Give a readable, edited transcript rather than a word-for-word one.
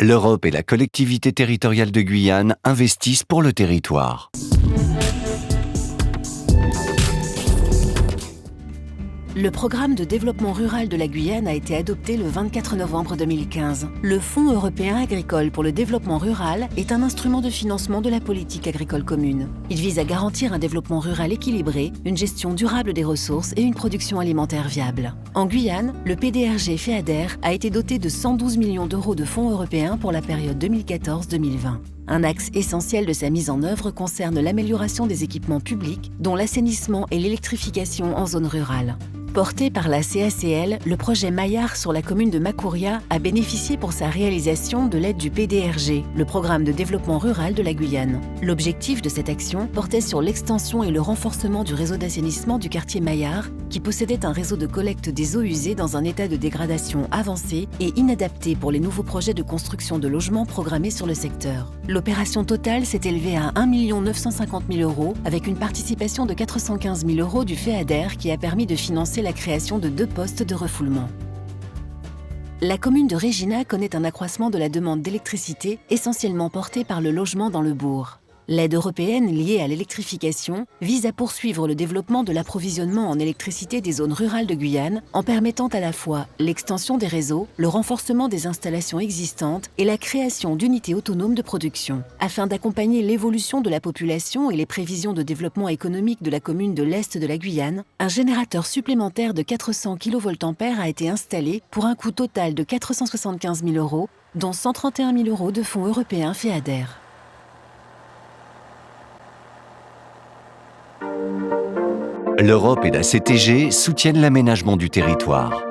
L'Europe et la collectivité territoriale de Guyane investissent pour le territoire. Le programme de développement rural de la Guyane a été adopté le 24 novembre 2015. Le Fonds européen agricole pour le développement rural est un instrument de financement de la politique agricole commune. Il vise à garantir un développement rural équilibré, une gestion durable des ressources et une production alimentaire viable. En Guyane, le PDRG FEADER a été doté de 112 millions d'euros de fonds européens pour la période 2014-2020. Un axe essentiel de sa mise en œuvre concerne l'amélioration des équipements publics, dont l'assainissement et l'électrification en zone rurale. Porté par la CACL, le projet Maillard sur la commune de Makouria a bénéficié pour sa réalisation de l'aide du PDRG, le programme de développement rural de la Guyane. L'objectif de cette action portait sur l'extension et le renforcement du réseau d'assainissement du quartier Maillard, qui possédait un réseau de collecte des eaux usées dans un état de dégradation avancé et inadapté pour les nouveaux projets de construction de logements programmés sur le secteur. L'opération totale s'est élevée à 1 950 000 euros, avec une participation de 415 000 euros du FEADER qui a permis de financer la création de 2 postes de refoulement. La commune de Régina connaît un accroissement de la demande d'électricité, essentiellement portée par le logement dans le bourg. L'aide européenne liée à l'électrification vise à poursuivre le développement de l'approvisionnement en électricité des zones rurales de Guyane en permettant à la fois l'extension des réseaux, le renforcement des installations existantes et la création d'unités autonomes de production. Afin d'accompagner l'évolution de la population et les prévisions de développement économique de la commune de l'Est de la Guyane, un générateur supplémentaire de 400 kVA a été installé pour un coût total de 475 000 euros, dont 131 000 euros de fonds européens FEADER. L'Europe et la CTG soutiennent l'aménagement du territoire.